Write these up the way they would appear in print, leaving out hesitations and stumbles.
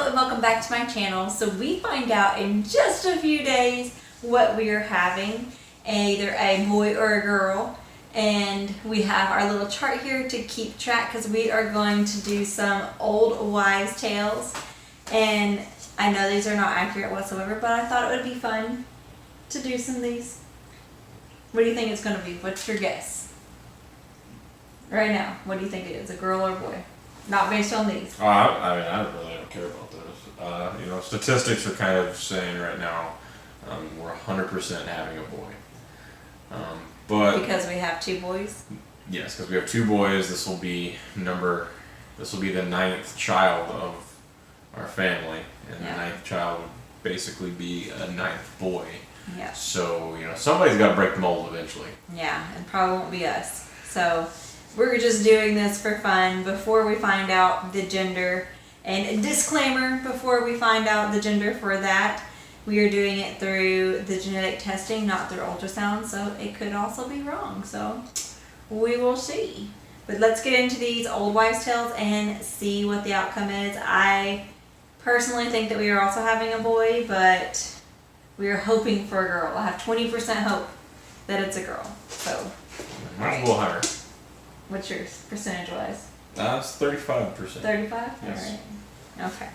and welcome back to my channel. So we find out in just a few days what we are having, either a boy or a girl. And we have our little chart here to keep track because we are going to do some old wives' tales. And I know these are not accurate whatsoever, but I thought it would be fun to do some of these. What do you think it's going to be? What's your guess? Right now, what do you think it is? A girl or a boy? Not based on these. I really don't care about those. Statistics are kind of saying right now we're 100% having a boy. But because we have two boys? Yes, because we have two boys. This will be the 9th child of our family, and the 9th child would basically be a 9th boy. Yeah. So, somebody's got to break the mold eventually. Yeah, and probably won't be us. So we're just doing this for fun before we find out the gender. And a disclaimer before we find out the gender for that, we are doing it through the genetic testing, not through ultrasound, so it could also be wrong. So we will see. But let's get into these old wives' tales and see what the outcome is. I personally think that we are also having a boy, but we are hoping for a girl. I have 20% hope that it's a girl. So might as well higher. What's yours, percentage-wise? It's 35%. 35? Yes. All right. Okay.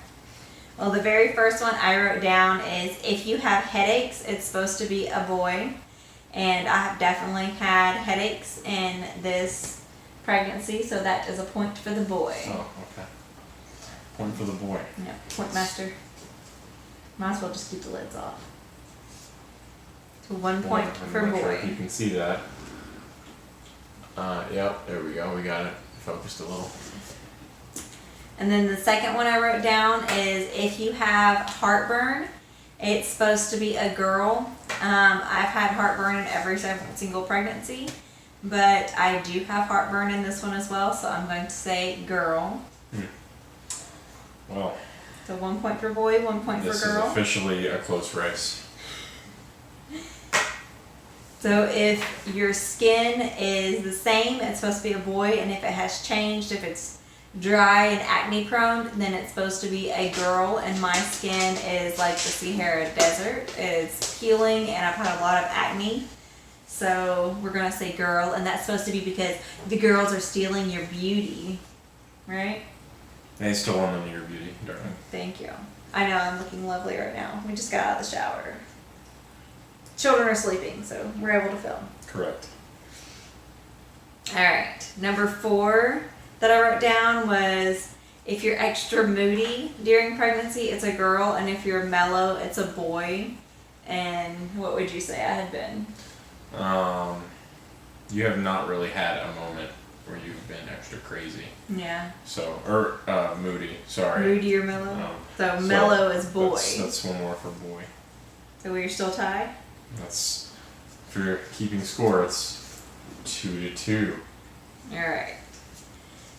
Well, the very first one I wrote down is if you have headaches, it's supposed to be a boy. And I have definitely had headaches in this pregnancy, so that is a point for the boy. Oh, okay. Point for the boy. Yeah, point master. Might as well just keep the lids off. So 1 point for I'm not boy. sure if you can see that. Yep, there we go. We got it focused a little. And then the second one I wrote down is if you have heartburn, it's supposed to be a girl. I've had heartburn in every single pregnancy, but I do have heartburn in this one as well, so I'm going to say girl. Well, So 1 point for boy, 1 point for girl. This is officially a close race. So if your skin is the same, it's supposed to be a boy, and if it has changed, if it's dry and acne prone, then it's supposed to be a girl. And my skin is like the Sahara Desert. It's peeling and I've had a lot of acne. So we're going to say girl, and that's supposed to be because the girls are stealing your beauty, right? They still want your beauty, darling. Thank you. I know I'm looking lovely right now. We just got out of the shower. Children are sleeping, so we're able to film. Correct. All right, number 4 that I wrote down was if you're extra moody during pregnancy, it's a girl, and if you're mellow, it's a boy. And what would you say I had been? You have not really had a moment where you've been extra crazy. Yeah. So, moody, sorry. Moody or mellow? So mellow is boy. That's one more for boy. So we're still tied? That's, if you're keeping score, it's 2-2. All right.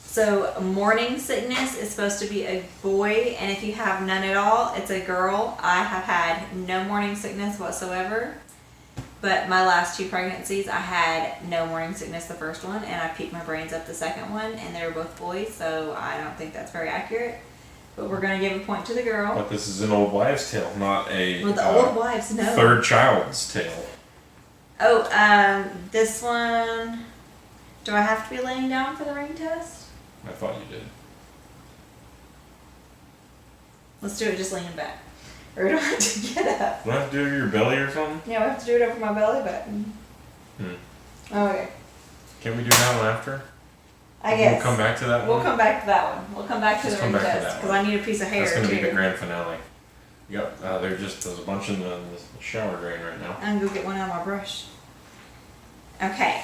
So morning sickness is supposed to be a boy, and if you have none at all, it's a girl. I have had no morning sickness whatsoever, but my last 2 pregnancies, I had no morning sickness the first one, and I peaked my brains up the second one, and they were both boys, so I don't think that's very accurate. But we're going to give a point to the girl. But this is an old wives' tale, not a Well, the old wives, no. third child's tale. Oh, this one, do I have to be laying down for the ring test? I thought you did. Let's do it just leaning back. Or we don't have to get up. Do I have to do your belly or something? Yeah, we have to do it over my belly button. Oh, okay. Can we do that one after? I guess. We'll come back to that one? We'll come back to that one. We'll come back to the ring test. Because I need a piece of hair, That's going to too. be the grand finale. Yep, there's a bunch in the shower drain right now. I'm going to go get one out of my brush. Okay.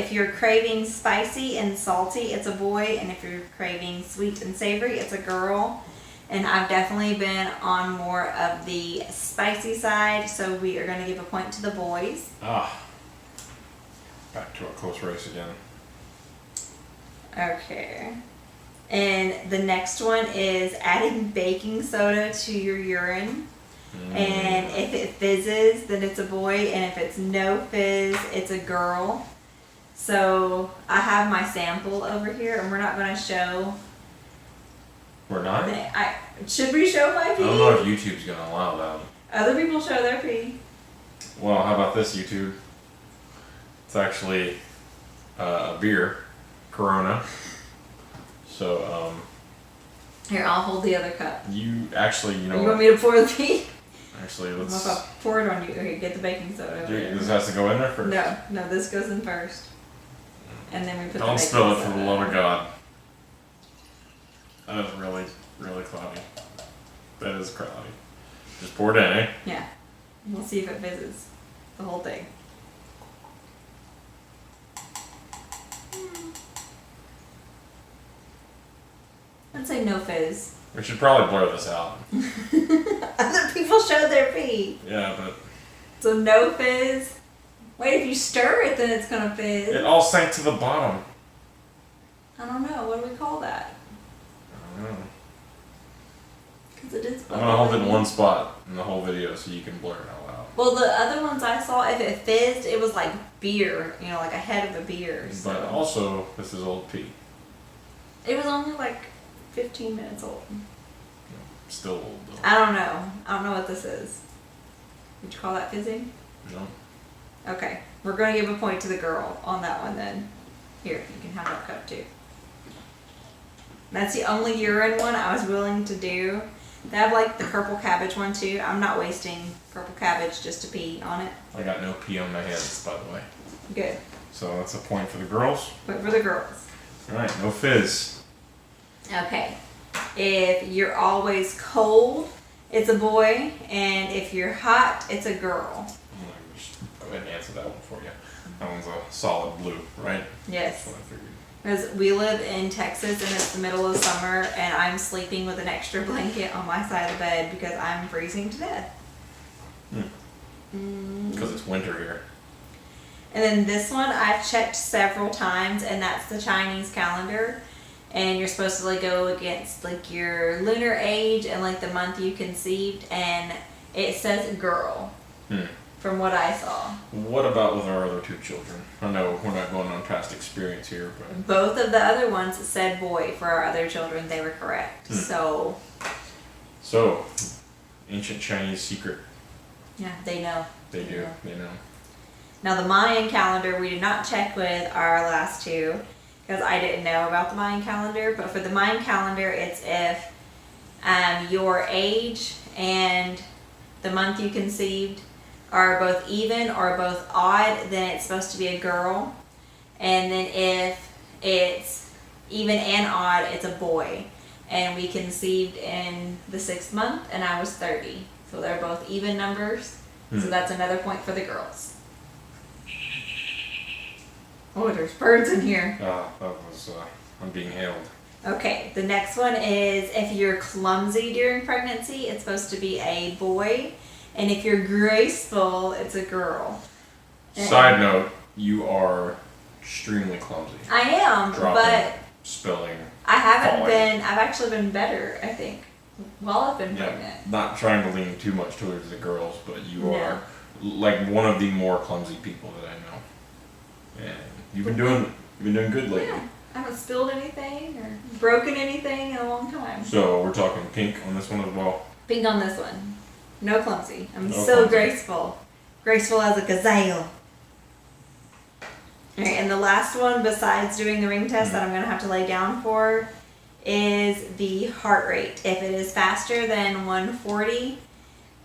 If you're craving spicy and salty, it's a boy. And if you're craving sweet and savory, it's a girl. And I've definitely been on more of the spicy side, so we are going to give a point to the boys. Back to a close race again. Okay. And the next one is adding baking soda to your urine. And if it fizzes, then it's a boy. And if it's no fizz, it's a girl. So I have my sample over here, and we're not going to show. We're not? Should we show my pee? I don't know if YouTube's gonna allow that. Other people show their pee. Well, how about this, YouTube? It's actually a beer, Corona. So, Here, I'll hold the other cup. you actually, you know You want me to pour the pee? Actually, What let's. if I pour it on you? Okay, get the baking soda over there. This has to go in there first. No, this goes in first. And then we put the Don't baking spill it soda. for the love of God. That is really, really cloudy. That is cloudy. Just pour it in, eh? Yeah. We'll see if it fizzes. The whole thing. I'd say no fizz. We should probably blur this out. Other people showed their pee. Yeah, but So no fizz. Wait, if you stir it, then it's gonna fizz. it all sank to the bottom. I don't know. What do we call that? I don't know. Because it is. I'm gonna hold it in one spot in the whole video so you can blur it out loud. Well, the other ones I saw, if it fizzed, it was like beer. You know, like a head of a beer. So. But also, this is old pee. It was only like 15 minutes old. Still old though. I don't know. I don't know what this is. Would you call that fizzing? No. Okay. We're going to give a point to the girl on that one then. Here, you can have that cup too. That's the only urine one I was willing to do. They have like the purple cabbage one too. I'm not wasting purple cabbage just to pee on it. I got no pee on my hands, by the way. Good. So that's a point for the girls. But for the girls. Alright, no fizz. Okay. If you're always cold, it's a boy. And if you're hot, it's a girl. I'm gonna just go ahead and answer that one for you. That one's a solid blue, right? Yes. That's what I figured. Because we live in Texas and it's the middle of summer and I'm sleeping with an extra blanket on my side of the bed because I'm freezing to death. Because it's winter here. And then this one I've checked several times and that's the Chinese calendar. And you're supposed to like go against like your lunar age and like the month you conceived and it says girl. From what I saw. What about with our other two children? I know we're not going on past experience here, but Both of the other ones said boy for our other children. They were correct. So ancient Chinese secret. yeah, they know. They do. They know. Now the Mayan calendar we did not check with our last two because I didn't know about the Mayan calendar. But for the Mayan calendar, it's if your age and the month you conceived are both even or both odd, then it's supposed to be a girl. And then if it's even and odd, it's a boy. And we conceived in the 6th month and I was 30. So they're both even numbers. So that's another point for the girls. Oh, there's birds in here. That was, I'm being hailed. Okay, the next one is if you're clumsy during pregnancy, it's supposed to be a boy. And if you're graceful, it's a girl. Side note, you are extremely clumsy. I am, Dropping, but spilling. I haven't falling. been, I've actually been better, I think, while I've been pregnant. Yeah, not trying to lean too much towards the girls, but you No. are like one of the more clumsy people that I know. And you've been doing good lately. Yeah, I haven't spilled anything or broken anything in a long time. So we're talking pink on this one as well. Pink on this one. No clumsy. I'm No so clumsy. graceful. Graceful as a gazelle. Alright, and the last one, besides doing the ring test that I'm going to have to lay down for, is the heart rate. If it is faster than 140,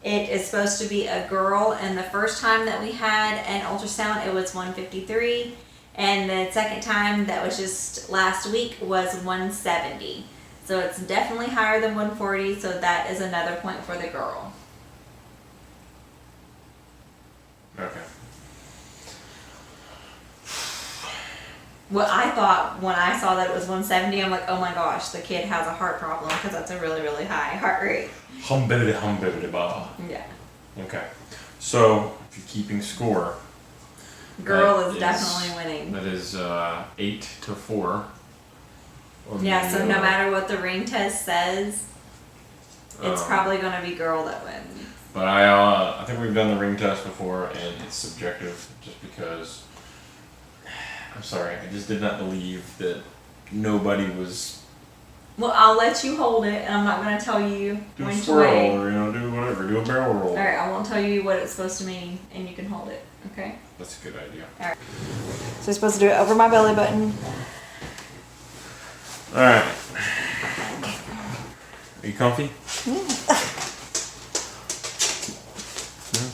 it is supposed to be a girl. And the first time that we had an ultrasound, it was 153. And the second time, that was just last week, was 170. So it's definitely higher than 140, so that is another point for the girl. Okay. What I thought when I saw that it was 170, I'm like, oh my gosh, the kid has a heart problem because that's a really, really high heart rate. Hum bibbidi ba. Yeah. Okay. So if you're keeping score, Girl that is definitely winning. That is 8-4. Yeah, so no matter what the ring test says, it's probably going to be girl that wins. But I think we've done the ring test before, and it's subjective just because. I'm sorry, I just did not believe that nobody was Well, I'll let you hold it, and I'm not going to tell you Do a which swirl, way. or do whatever. Do a barrel roll. Alright, I won't tell you what it's supposed to mean, and you can hold it, okay? That's a good idea. Alright. So you're supposed to do it over my belly button. Alright. Are you comfy? Yeah.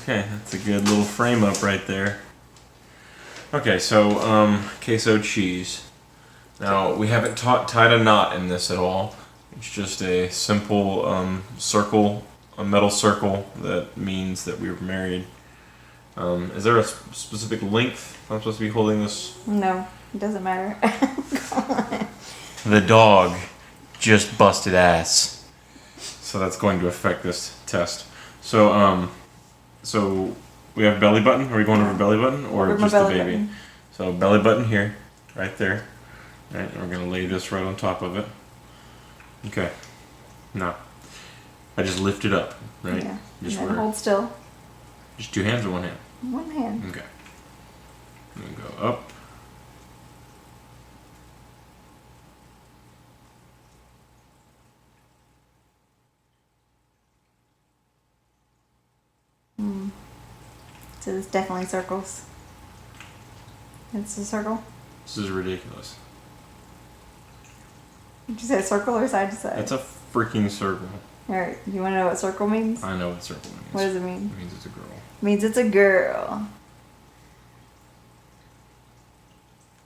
Okay, that's a good little frame up right there. Okay, so queso cheese. Now we haven't tied a knot in this at all. It's just a simple circle, a metal circle that means that we were married. Is there a specific length I'm supposed to be holding this? No, it doesn't matter. The dog just busted ass. So that's going to affect this test. So so we have belly button. Are we going over belly button or Over just the my belly baby? button. So belly button here, right there. All right, and we're gonna lay this right on top of it. Okay. Now, I just lift it up, right? Yeah. Just And then hold still. Just 2 hands or 1 hand? One hand. Okay. And then go up. So it's definitely circles. It's a circle. This is ridiculous. Did you say circle or side to side? It's a freaking circle. Alright, you want to know what circle means? I know what circle means. What does it mean? It means it's a girl. It means it's a girl.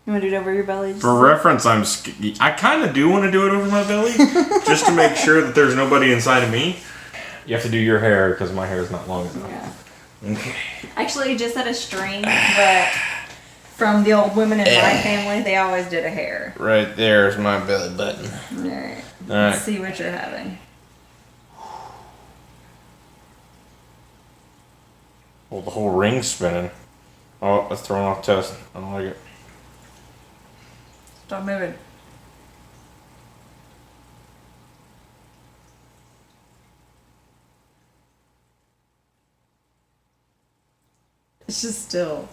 You want to do it over your belly? For reference, I kind of do want to do it over my belly, just to make sure that there's nobody inside of me. You have to do your hair because my hair is not long enough. Yeah. Okay. Actually, just at a string, but from the old women in my family, they always did a hair. Right there is my belly button. Alright. All right. Let's see what you're having. Well, the whole ring's spinning. Oh, that's throwing off test. I don't like it. Stop moving. It's just still.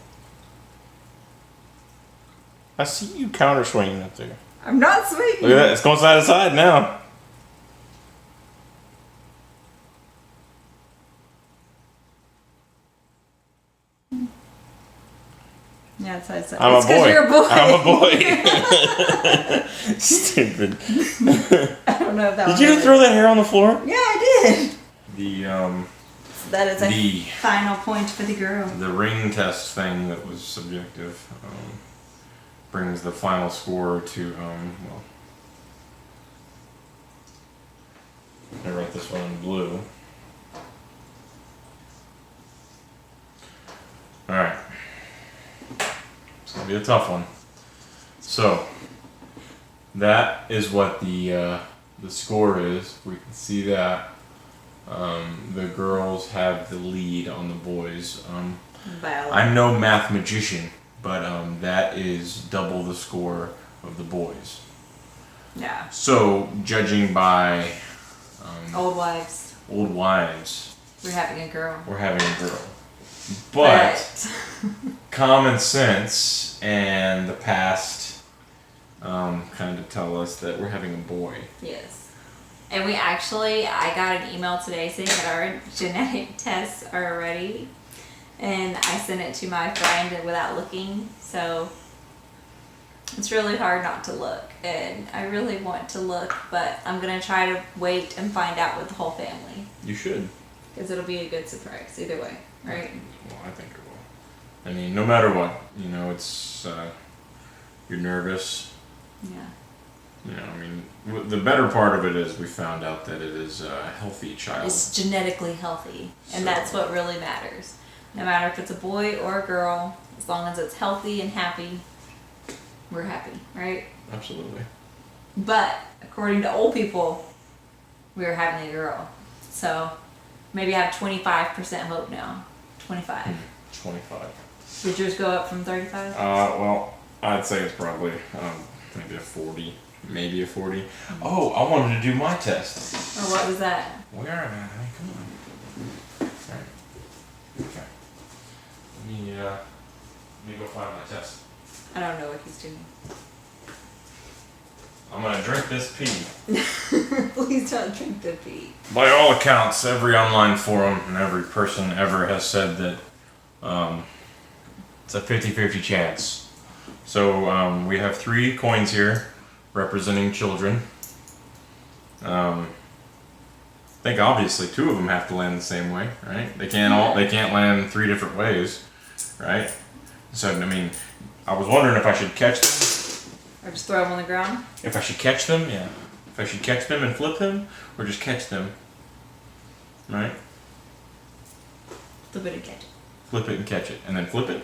I see you counter swinging up there. I'm not swinging. Look at that. It's going side to side now. Yeah, it's side to side. I'm It's a 'cause boy. you're a boy. I'm a boy. Stupid. I don't know if that Did was you throw that hair on the floor? Yeah, I did. The So that is a final point for the girl. the ring test thing that was subjective brings the final score to well. I wrote this one in blue. All right. It's gonna be a tough one. So that is what the score is. We can see that the girls have the lead on the boys. I'm no math magician, but that is double the score of the boys. Yeah. So judging by Old wives. old wives, We're having a girl. we're having a girl. But common sense and the past kind of tell us that we're having a boy. Yes. And we actually, I got an email today saying that our genetic tests are ready. And I sent it to my friend without looking. So it's really hard not to look. And I really want to look, but I'm going to try to wait and find out with the whole family. You should. Because it'll be a good surprise either way, right? Well, I think it will. I mean, no matter what, you know, it's you're nervous. Yeah. You know, I mean, the better part of it is we found out that it is a healthy child. It's genetically healthy. And So- that's what really matters. No matter if it's a boy or a girl, as long as it's healthy and happy, we're happy, right? Absolutely. But according to old people, we're having a girl. So maybe I have 25% hope now. 25. 25. Did yours go up from 35? Well, I'd say it's probably maybe a 40. Maybe a 40. Oh, I wanted to do my test. Or what was that? Where am I? Come on. Alright. Okay. Let me go find my test. I don't know what he's doing. I'm gonna drink this pee. Please don't drink the pee. By all accounts, every online forum and every person ever has said that it's a 50-50 chance. So we have 3 coins here representing children. I think obviously 2 of them have to land the same way, right? They can't land 3 different ways, right? So I mean, I was wondering if I should catch them. Or just throw them on the ground? If I should catch them, yeah. If I should catch them and flip them, or just catch them, right? Flip it and catch it. Flip it and catch it, and then flip it.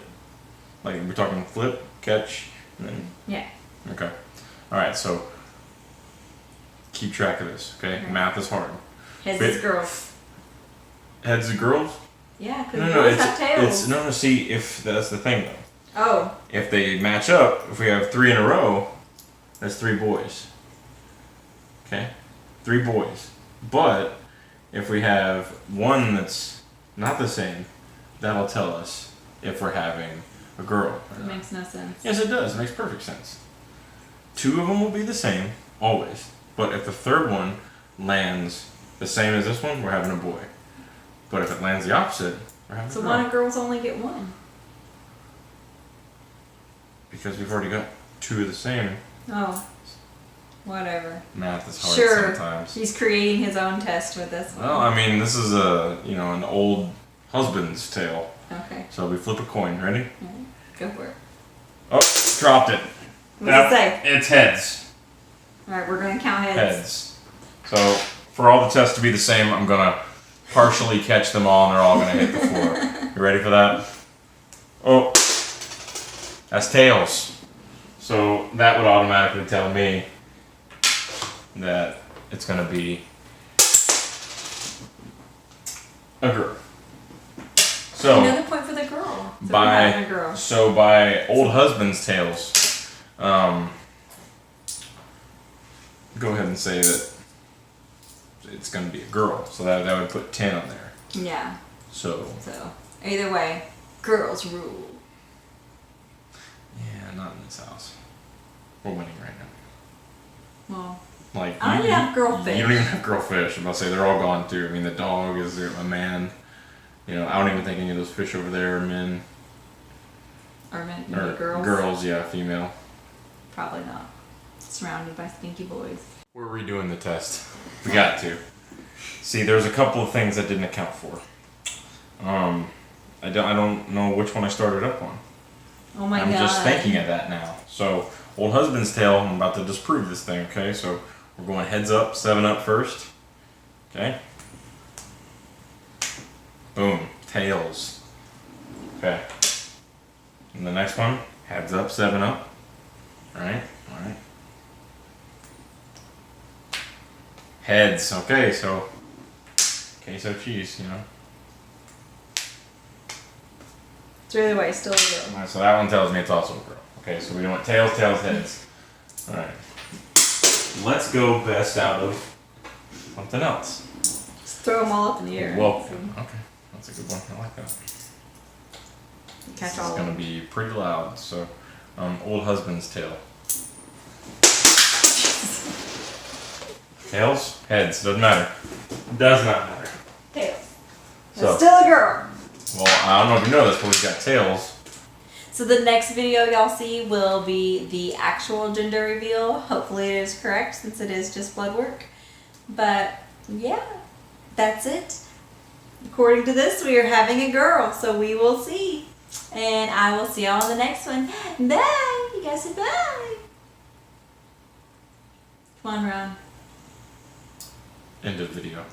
Like we're talking flip, catch, and then. Yeah. Okay. All right. So keep track of this. Okay. Okay. Math is hard. Heads is girls. Heads is girls. Yeah, because No, girls have tails. it's no. See, if that's the thing though. Oh. If they match up, if we have 3 in a row, that's 3 boys. Okay? 3 boys. But if we have one that's not the same, that'll tell us if we're having a girl. It makes no sense. Yes, it does. It makes perfect sense. 2 of them will be the same, always. But if the third one lands the same as this one, we're having a boy. But if it lands the opposite, we're having a So girl. why do girls only get 1? Because we've already got 2 of the same. Oh. Whatever. Math is hard Sure. sometimes. He's creating his own test with this one. Well, I mean, this is an old husband's tale. Okay. So we flip a coin. Ready? Alright. Go for it. Oh, dropped it. What does it say? It's heads. Alright, we're going to count heads. Heads. So for all the tests to be the same, I'm going to partially catch them all and they're all going to hit the floor. You ready for that? Oh, that's tails. So that would automatically tell me that it's going to be a girl. So Another point for the girl. So we're having a girl. by old husband's tales, go ahead and say that it's going to be a girl. So that would put 10 on there. Yeah. So either way, girls rule. yeah, not in this house. We're winning right now. Well, Like I don't even have girl fish. You don't even have girl fish. I'm about to say they're all gone too. I mean, the dog is a man. You know, I don't even think any of those fish over there are men. Or men, Or girls? girls, yeah, female. Probably not. Surrounded by stinky boys. We're redoing the test. We got to. See, there's a couple of things I didn't account for. I don't know which one I started up on. Oh my I'm god. just thinking of that now. So, old husband's tale, I'm about to disprove this thing, okay? So, we're going heads up, 7 up first. Okay? Boom. Tails. Okay. And the next one, heads up, 7 up. Alright? Alright. Heads. Okay, so queso cheese, you know. It's really way still a girl. Alright, so that one tells me it's also a girl. Okay, so we don't want tails, tails, heads. Alright. Let's go best out of something else. Just throw them all up in the air. Well, okay. That's a good one. I like that. Catch This all is of going them. to be pretty loud. So, old husband's tale. Tails, heads, doesn't matter. Does not matter. Tails. So- It's still a girl. Well, I don't know if you know this, but we've got tails. So the next video y'all see will be the actual gender reveal. Hopefully it is correct since it is just blood work. But yeah, that's it. According to this, we are having a girl, so we will see. And I will see y'all in the next one. Bye! You guys say bye! Come on, Ron. End of video.